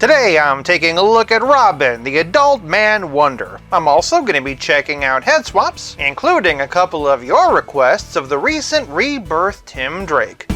Today I'm taking a look at Robin, the adult man wonder. I'm also going to be checking out head swaps, including a couple of your requests of the recent rebirth Tim Drake.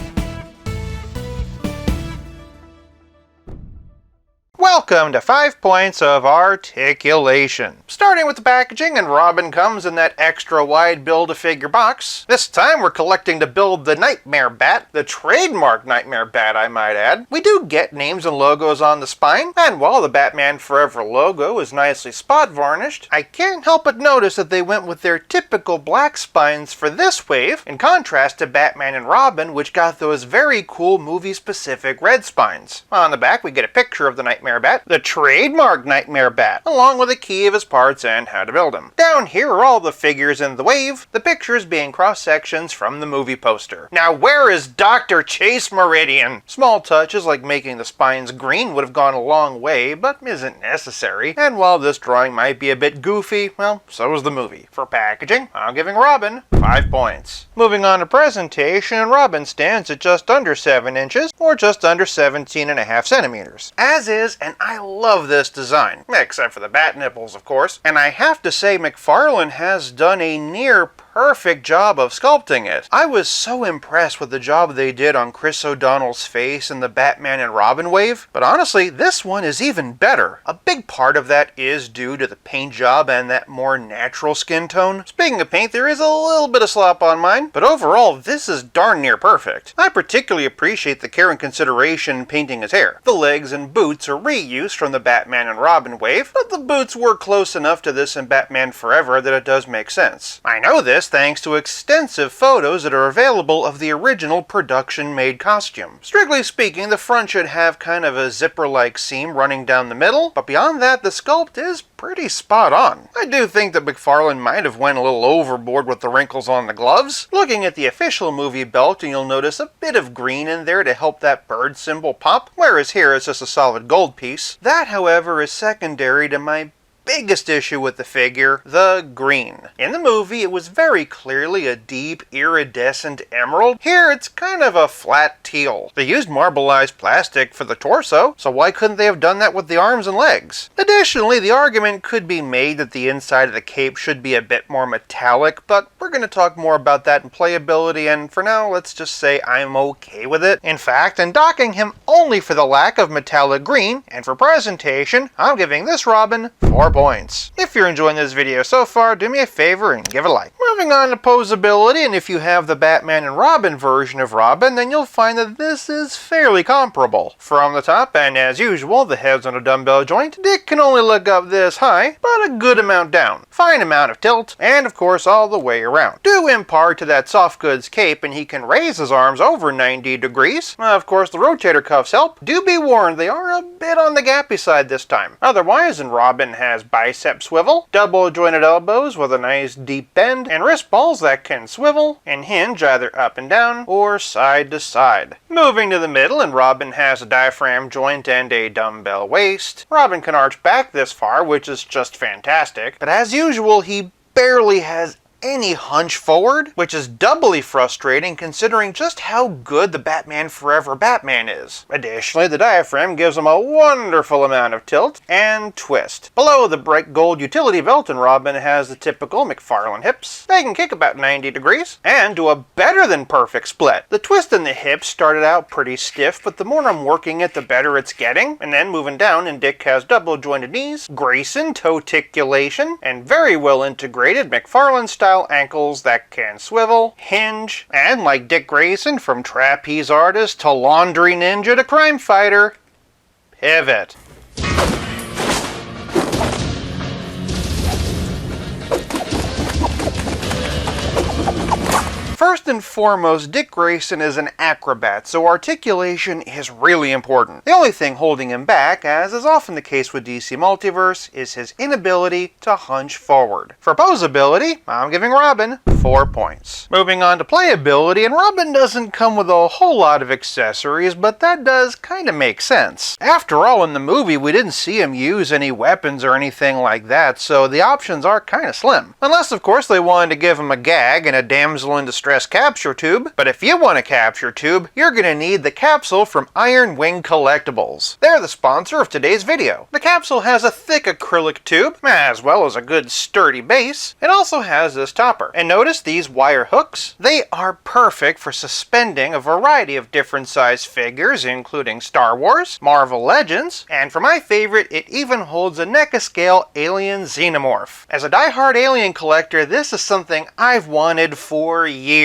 Welcome to 5 Points of Articulation. Starting with the packaging, and Robin comes in that extra wide Build-A-Figure box. This time we're collecting to build the Nightmare Bat, the trademark Nightmare Bat I might add. We do get names and logos on the spine, and while the Batman Forever logo is nicely spot varnished, I can't help but notice that they went with their typical black spines for this wave, in contrast to Batman and Robin, which got those very cool movie-specific red spines. On the back we get a picture of the Nightmare Bat, the trademark Nightmare Bat, along with a key of his parts and how to build him. Down here are all the figures in the wave, the pictures being cross-sections from the movie poster. Now where is Dr. Chase Meridian? Small touches like making the spines green would have gone a long way, but isn't necessary. And while this drawing might be a bit goofy, well, so is the movie. For packaging, I'm giving Robin 5 points. Moving on to presentation, Robin stands at just under 7 inches, or just under 17.5 centimeters. As is, and I love this design, except for the bat nipples, of course. And I have to say, McFarlane has done a near perfect job of sculpting it. I was so impressed with the job they did on Chris O'Donnell's face in the Batman and Robin wave, but honestly, this one is even better. A big part of that is due to the paint job and that more natural skin tone. Speaking of paint, there is a little bit of slop on mine, but overall, this is darn near perfect. I particularly appreciate the care and consideration painting his hair. The legs and boots are reused from the Batman and Robin wave, but the boots were close enough to this in Batman Forever that it does make sense. I know this thanks to extensive photos that are available of the original production-made costume. Strictly speaking, the front should have kind of a zipper-like seam running down the middle, but beyond that, the sculpt is pretty spot on. I do think that McFarlane might have went a little overboard with the wrinkles on the gloves. Looking at the official movie belt, and you'll notice a bit of green in there to help that bird symbol pop, whereas here it's just a solid gold piece. That, however, is secondary to my biggest issue with the figure, the green. In the movie, it was very clearly a deep, iridescent emerald. Here, it's kind of a flat teal. They used marbleized plastic for the torso, so why couldn't they have done that with the arms and legs? Additionally, the argument could be made that the inside of the cape should be a bit more metallic, but we're going to talk more about that in playability, and for now, let's just say I'm okay with it. In fact, in docking him only for the lack of metallic green, and for presentation, I'm giving this Robin 4 points. If you're enjoying this video so far, do me a favor and give it a like. Moving on to Poseability, and if you have the Batman and Robin version of Robin, then you'll find that this is fairly comparable. From the top, and as usual, the head's on a dumbbell joint. Dick can only look up this high, but a good amount down. Fine amount of tilt, and of course all the way around. Due in part to that soft goods cape, and he can raise his arms over 90 degrees. Of course, the rotator cuffs help. Do be warned, they are a bit on the gappy side this time. Otherwise, and Robin has bicep swivel, double jointed elbows with a nice deep bend, and wrist balls that can swivel and hinge either up and down or side to side. Moving to the middle, and Robin has a diaphragm joint and a dumbbell waist. Robin can arch back this far, which is just fantastic, but as usual, he barely has any hunch forward, which is doubly frustrating considering just how good the Batman Forever Batman is. Additionally, the diaphragm gives him a wonderful amount of tilt and twist. Below the bright gold utility belt, and Robin has the typical McFarlane hips. They can kick about 90 degrees and do a better than perfect split. The twist in the hips started out pretty stiff, but the more I'm working it, the better it's getting. And then moving down, and Dick has double jointed knees, Grayson toe-ticulation, and very well integrated McFarlane style ankles that can swivel, hinge, and like Dick Grayson from trapeze artist to laundry ninja to crime fighter, pivot. First and foremost, Dick Grayson is an acrobat, so articulation is really important. The only thing holding him back, as is often the case with DC Multiverse, is his inability to hunch forward. For Poseability, I'm giving Robin 4 points. Moving on to Playability, and Robin doesn't come with a whole lot of accessories, but that does kind of make sense. After all, in the movie, we didn't see him use any weapons or anything like that, so the options are kind of slim. Unless, of course, they wanted to give him a gag and a damsel in distress stress capture tube, but if you want a capture tube, you're going to need the capsule from Iron Wing Collectibles. They're the sponsor of today's video. The capsule has a thick acrylic tube, as well as a good sturdy base. It also has this topper. And notice these wire hooks? They are perfect for suspending a variety of different size figures, including Star Wars, Marvel Legends, and for my favorite, it even holds a NECA scale alien xenomorph. As a die-hard alien collector, this is something I've wanted for years.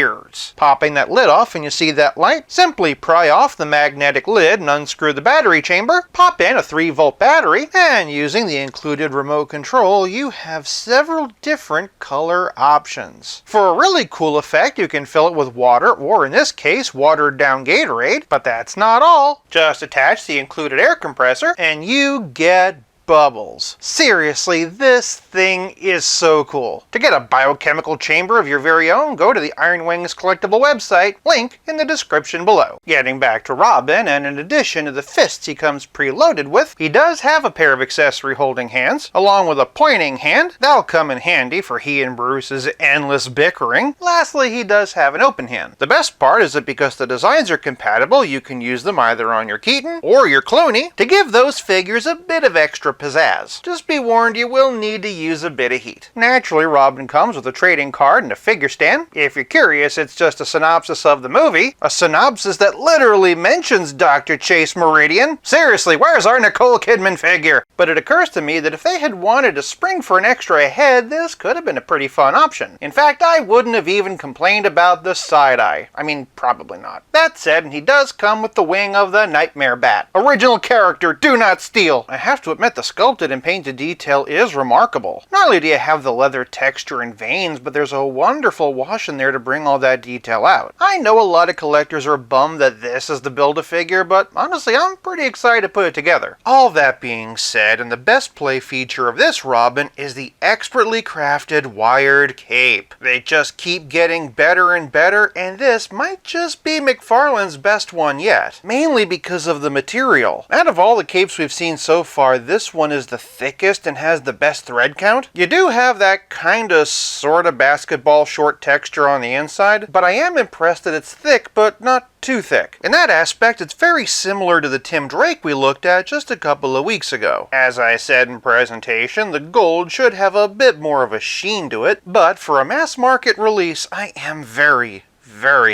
Popping that lid off and you see that light, simply pry off the magnetic lid and unscrew the battery chamber, pop in a 3-volt battery, and using the included remote control, you have several different color options. For a really cool effect, you can fill it with water, or in this case, watered down Gatorade, but that's not all. Just attach the included air compressor and you get bubbles. Seriously, this thing is so cool. To get a biochemical chamber of your very own, go to the Iron Wings collectible website, link in the description below. Getting back to Robin, and in addition to the fists he comes preloaded with, he does have a pair of accessory holding hands, along with a pointing hand. That'll come in handy for he and Bruce's endless bickering. Lastly, he does have an open hand. The best part is that because the designs are compatible, you can use them either on your Keaton or your Clooney to give those figures a bit of extra pizzazz. Just be warned, you will need to use a bit of heat. Naturally, Robin comes with a trading card and a figure stand. If you're curious, it's just a synopsis of the movie. A synopsis that literally mentions Dr. Chase Meridian. Seriously, where's our Nicole Kidman figure? But it occurs to me that if they had wanted to spring for an extra head, this could have been a pretty fun option. In fact, I wouldn't have even complained about the side-eye. I mean, probably not. That said, he does come with the wing of the Nightmare Bat. Original character, do not steal. I have to admit, the sculpted and painted detail is remarkable. Not only do you have the leather texture and veins, but there's a wonderful wash in there to bring all that detail out. I know a lot of collectors are bummed that this is the Build-A-Figure, but honestly, I'm pretty excited to put it together. All that being said, and the best play feature of this Robin is the expertly crafted wired cape. They just keep getting better and better, and this might just be McFarlane's best one yet, mainly because of the material. Out of all the capes we've seen so far, this one is the thickest and has the best thread count. You do have that kinda sorta basketball short texture on the inside, but I am impressed that it's thick, but not too thick. In that aspect, it's very similar to the Tim Drake we looked at just a couple of weeks ago. As I said in presentation, the gold should have a bit more of a sheen to it, but for a mass market release, I am very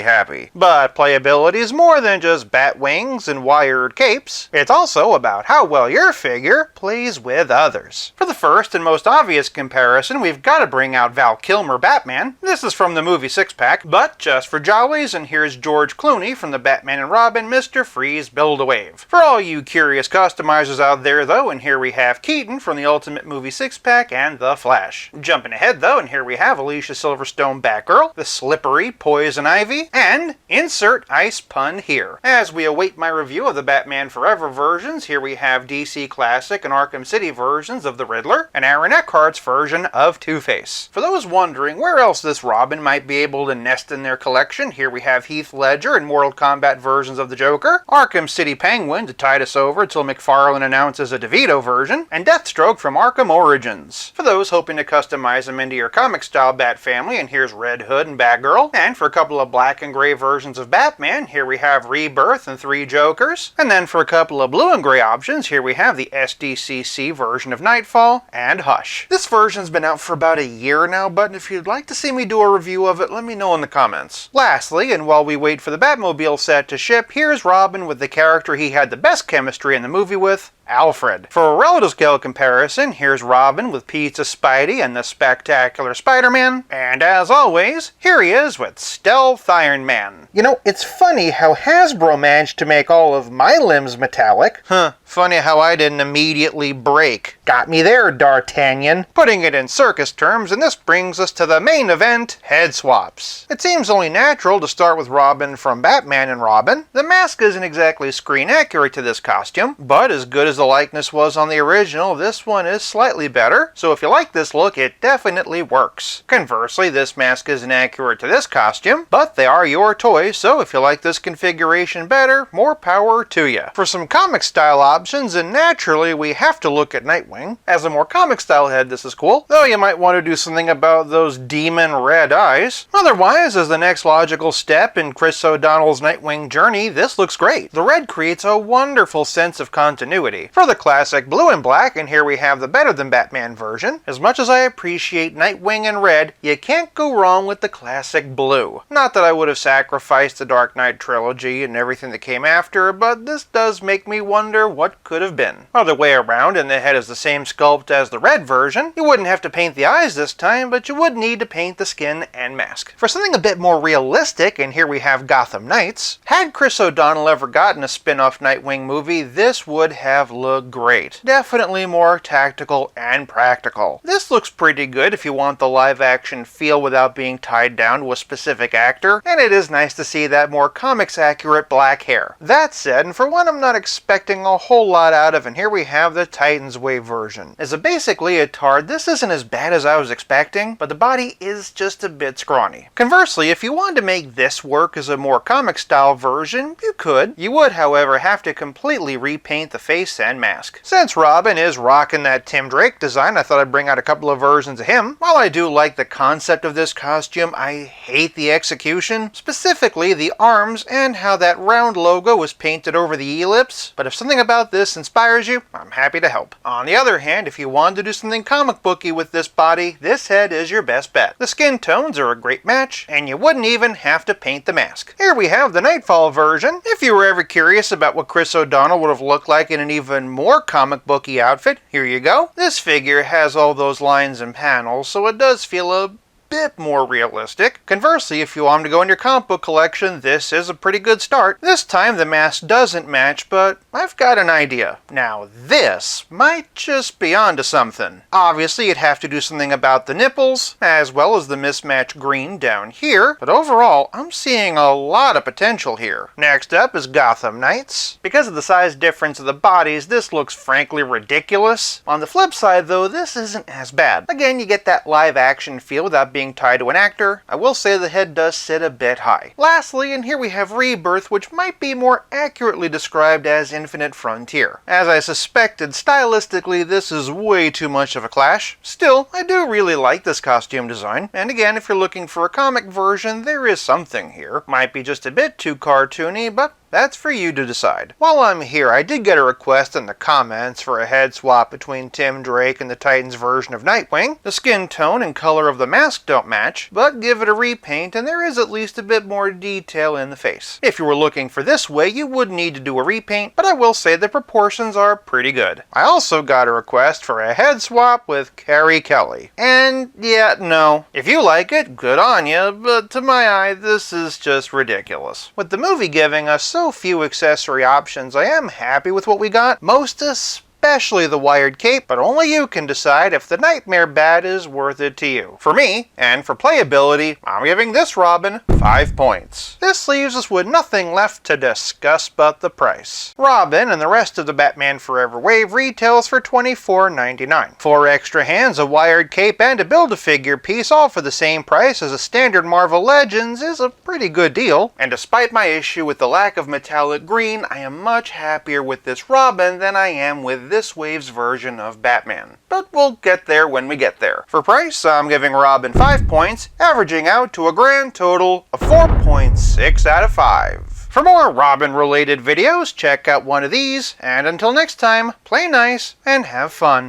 happy. But playability is more than just bat wings and wired capes. It's also about how well your figure plays with others. For the first and most obvious comparison, we've got to bring out Val Kilmer Batman. This is from the movie 6-pack, but just for jollies, and here's George Clooney from the Batman and Robin Mr. Freeze Build-A-Wave. For all you curious customizers out there though, and here we have Keaton from the Ultimate Movie 6-pack and The Flash. Jumping ahead though, and here we have Alicia Silverstone Batgirl, the slippery Poison Ivy, and insert ice pun here. As we await my review of the Batman Forever versions, here we have DC Classic and Arkham City versions of the Riddler, and Aaron Eckhart's version of Two-Face. For those wondering where else this Robin might be able to nest in their collection, here we have Heath Ledger and Mortal Kombat versions of the Joker, Arkham City Penguin to tide us over until McFarlane announces a DeVito version, and Deathstroke from Arkham Origins. For those hoping to customize them into your comic-style Bat family, and here's Red Hood and Batgirl, and for a couple of black and gray versions of Batman, here we have Rebirth and 3 Jokers, and then for a couple of blue and gray options, here we have the SDCC version of Nightfall and Hush. This version's been out for about a year now, but if you'd like to see me do a review of it, let me know in the comments. Lastly, and while we wait for the Batmobile set to ship, here's Robin with the character he had the best chemistry in the movie with, Alfred. For a relative scale comparison, here's Robin with Pizza Spidey and the Spectacular Spider-Man. And as always, here he is with Stealth Iron Man. You know, it's funny how Hasbro managed to make all of my limbs metallic. Funny how I didn't immediately break. Got me there, D'Artagnan. Putting it in circus terms, and this brings us to the main event, head swaps. It seems only natural to start with Robin from Batman and Robin. The mask isn't exactly screen accurate to this costume, but as good as the likeness was on the original, this one is slightly better, so if you like this look, it definitely works. Conversely, this mask isn't accurate to this costume, but they are your toys, so if you like this configuration better, more power to you. For some comic style options, options, and naturally we have to look at Nightwing. As a more comic style head, this is cool, though you might want to do something about those demon red eyes. Otherwise, as the next logical step in Chris O'Donnell's Nightwing journey, this looks great. The red creates a wonderful sense of continuity. For the classic blue and black, and here we have the Better Than Batman version. As much as I appreciate Nightwing in red, you can't go wrong with the classic blue. Not that I would have sacrificed the Dark Knight trilogy and everything that came after, but this does make me wonder what could have been. Other way around, and the head is the same sculpt as the red version. You wouldn't have to paint the eyes this time, but you would need to paint the skin and mask. For something a bit more realistic, and here we have Gotham Knights, had Chris O'Donnell ever gotten a spin-off Nightwing movie, this would have looked great. Definitely more tactical and practical. This looks pretty good if you want the live-action feel without being tied down to a specific actor, and it is nice to see that more comics-accurate black hair. That said, and for one I'm not expecting a whole lot out of, and here we have the Titans Wave version. As a basic leotard, this isn't as bad as I was expecting, but the body is just a bit scrawny. Conversely, if you wanted to make this work as a more comic-style version, you could. You would, however, have to completely repaint the face and mask. Since Robin is rocking that Tim Drake design, I thought I'd bring out a couple of versions of him. While I do like the concept of this costume, I hate the execution, specifically the arms and how that round logo was painted over the ellipse, but if something about this inspires you, I'm happy to help. On the other hand, if you wanted to do something comic booky with this body, this head is your best bet. The skin tones are a great match, and you wouldn't even have to paint the mask. Here we have the Nightfall version. If you were ever curious about what Chris O'Donnell would have looked like in an even more comic booky outfit, here you go. This figure has all those lines and panels, so it does feel a bit more realistic. Conversely, if you want to go in your comic book collection, this is a pretty good start. This time the mask doesn't match, but I've got an idea. Now this might just be onto something. Obviously you'd have to do something about the nipples, as well as the mismatched green down here, but overall I'm seeing a lot of potential here. Next up is Gotham Knights. Because of the size difference of the bodies, this looks frankly ridiculous. On the flip side though, this isn't as bad. Again, you get that live action feel without being tied to an actor. I will say the head does sit a bit high. Lastly, and here we have Rebirth, which might be more accurately described as Infinite Frontier. As I suspected, stylistically this is way too much of a clash. Still, I do really like this costume design, and again, if you're looking for a comic version, there is something here. Might be just a bit too cartoony, but that's for you to decide. While I'm here, I did get a request in the comments for a head swap between Tim Drake and the Titans version of Nightwing. The skin tone and color of the mask don't match, but give it a repaint and there is at least a bit more detail in the face. If you were looking for this way, you would need to do a repaint, but I will say the proportions are pretty good. I also got a request for a head swap with Carrie Kelly. And yeah, no. If you like it, good on you, but to my eye, this is just ridiculous. With the movie giving us so few accessory options, I am happy with what we got, most especially the wired cape, but only you can decide if the Nightmare Bat is worth it to you. For me, and for playability, I'm giving this Robin 5 points. This leaves us with nothing left to discuss but the price. Robin and the rest of the Batman Forever wave retails for $24.99. 4 extra hands, a wired cape, and a Build-A-Figure piece, all for the same price as a standard Marvel Legends, is a pretty good deal. And despite my issue with the lack of metallic green, I am much happier with this Robin than I am with this wave's version of Batman. But we'll get there when we get there. For price, I'm giving Robin 5 points, averaging out to a grand total of 4.6 out of 5. For more Robin-related videos, check out one of these, and until next time, play nice and have fun.